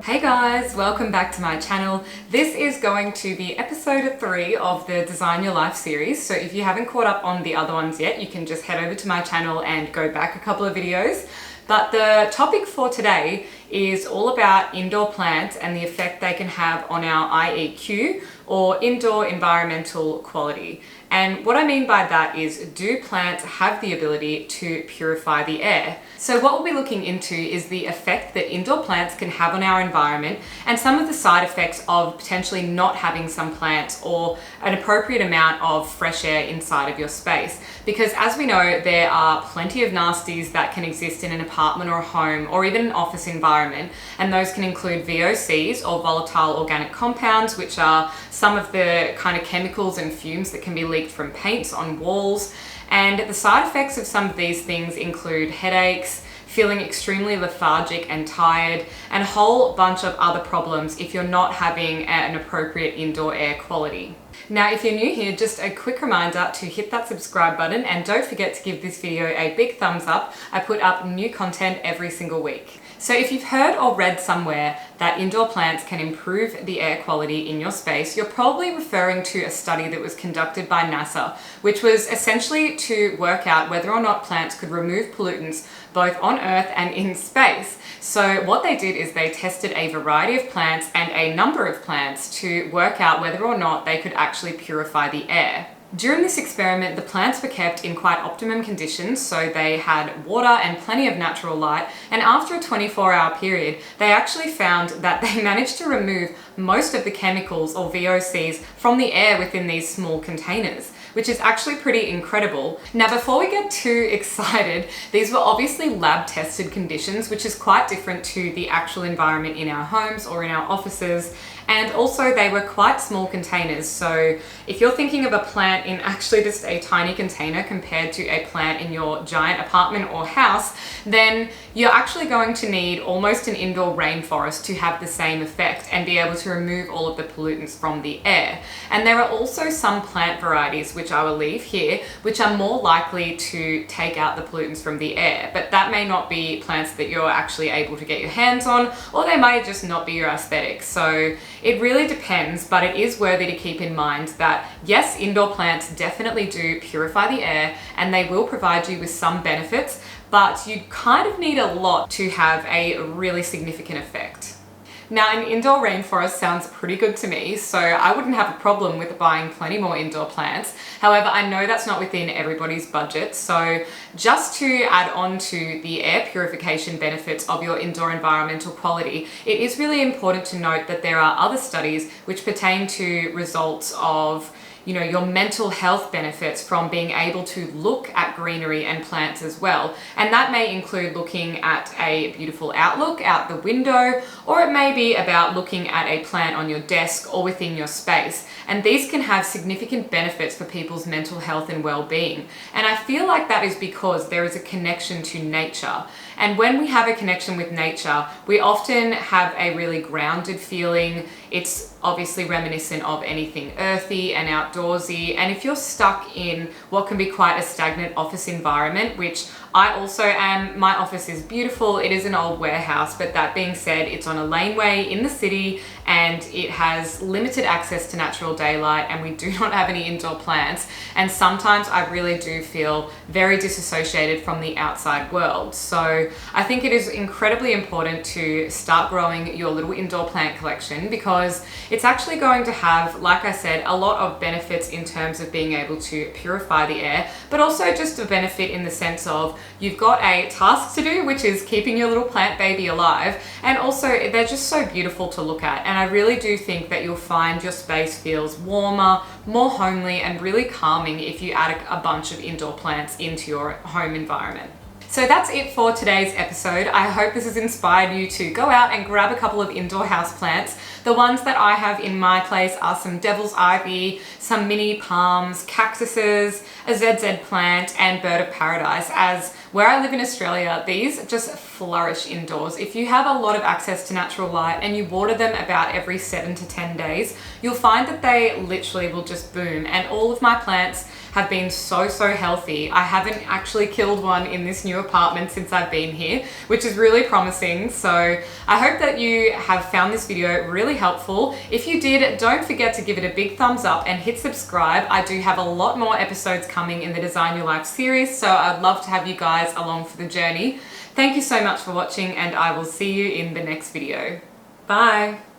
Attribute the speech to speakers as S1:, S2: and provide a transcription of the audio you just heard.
S1: Hey guys, welcome back to my channel. This is going to be episode 3 of the Design Your Life series. So if you haven't caught up on the other ones yet, you can just head over to my channel and go back a couple of videos. But the topic for today is all about indoor plants and the effect they can have on our IEQ, or indoor environmental quality. And what I mean by that is, do plants have the ability to purify the air? So what we'll be looking into is the effect that indoor plants can have on our environment and some of the side effects of potentially not having some plants or an appropriate amount of fresh air inside of your space. Because as we know, there are plenty of nasties that can exist in an apartment or a home or even an office environment, and those can include VOCs, or volatile organic compounds, which are some of the kind of chemicals and fumes that can be leaked from paints on walls. And the side effects of some of these things include headaches, feeling extremely lethargic and tired, and a whole bunch of other problems if you're not having an appropriate indoor air quality. Now, if you're new here, just a quick reminder to hit that subscribe button, and don't forget to give this video a big thumbs up. I put up new content every single week. So if you've heard or read somewhere that indoor plants can improve the air quality in your space, you're probably referring to a study that was conducted by NASA, which was essentially to work out whether or not plants could remove pollutants both on Earth and in space. So what they did is they tested a variety of plants and a number of plants to work out whether or not they could actually purify the air. During this experiment, the plants were kept in quite optimum conditions, so they had water and plenty of natural light, and after a 24-hour period, they actually found that they managed to remove most of the chemicals, or VOCs, from the air within these small containers, which is actually pretty incredible. Now, before we get too excited, these were obviously lab-tested conditions, which is quite different to the actual environment in our homes or in our offices. And also they were quite small containers. So if you're thinking of a plant in actually just a tiny container compared to a plant in your giant apartment or house, then you're actually going to need almost an indoor rainforest to have the same effect and be able to remove all of the pollutants from the air. And there are also some plant varieties, which I will leave here, which are more likely to take out the pollutants from the air. But that may not be plants that you're actually able to get your hands on, or they might just not be your aesthetic. So it really depends, but it is worthy to keep in mind that yes, indoor plants definitely do purify the air and they will provide you with some benefits, but you kind of need a lot to have a really significant effect. Now, an indoor rainforest sounds pretty good to me, so I wouldn't have a problem with buying plenty more indoor plants. However, I know that's not within everybody's budget, so just to add on to the air purification benefits of your indoor environmental quality, it is really important to note that there are other studies which pertain to results of your mental health benefits from being able to look at greenery and plants as well. And that may include looking at a beautiful outlook out the window, or it may be about looking at a plant on your desk or within your space. And these can have significant benefits for people's mental health and well-being. And I feel like that is because there is a connection to nature. And when we have a connection with nature, we often have a really grounded feeling. It's obviously reminiscent of anything earthy and outdoorsy. And if you're stuck in what can be quite a stagnant office environment, which I also am, my office is beautiful. It is an old warehouse, but that being said, it's on a laneway in the city and it has limited access to natural daylight, and we do not have any indoor plants. And sometimes I really do feel very disassociated from the outside world. So I think it is incredibly important to start growing your little indoor plant collection, because it's actually going to have, like I said, a lot of benefits in terms of being able to purify the air, but also just a benefit in the sense of you've got a task to do, which is keeping your little plant baby alive. And also they're just so beautiful to look at. And I really do think that you'll find your space feels warmer, more homely, and really calming if you add a bunch of indoor plants into your home environment. So that's it for today's episode. I hope this has inspired you to go out and grab a couple of indoor houseplants. The ones that I have in my place are some devil's ivy, some mini palms, cactuses, a ZZ plant, and bird of paradise. As where I live in Australia, these just flourish indoors. If you have a lot of access to natural light and you water them about every 7 to 10 days, you'll find that they literally will just boom. And all of my plants have been so healthy. I haven't actually killed one in this new apartment since I've been here, which is really promising. So I hope that you have found this video really helpful. If you did, don't forget to give it a big thumbs up and hit subscribe. I do have a lot more episodes coming in the Design Your Life series, so I'd love to have you guys along for the journey. Thank you so much for watching, and I will see you in the next video. Bye.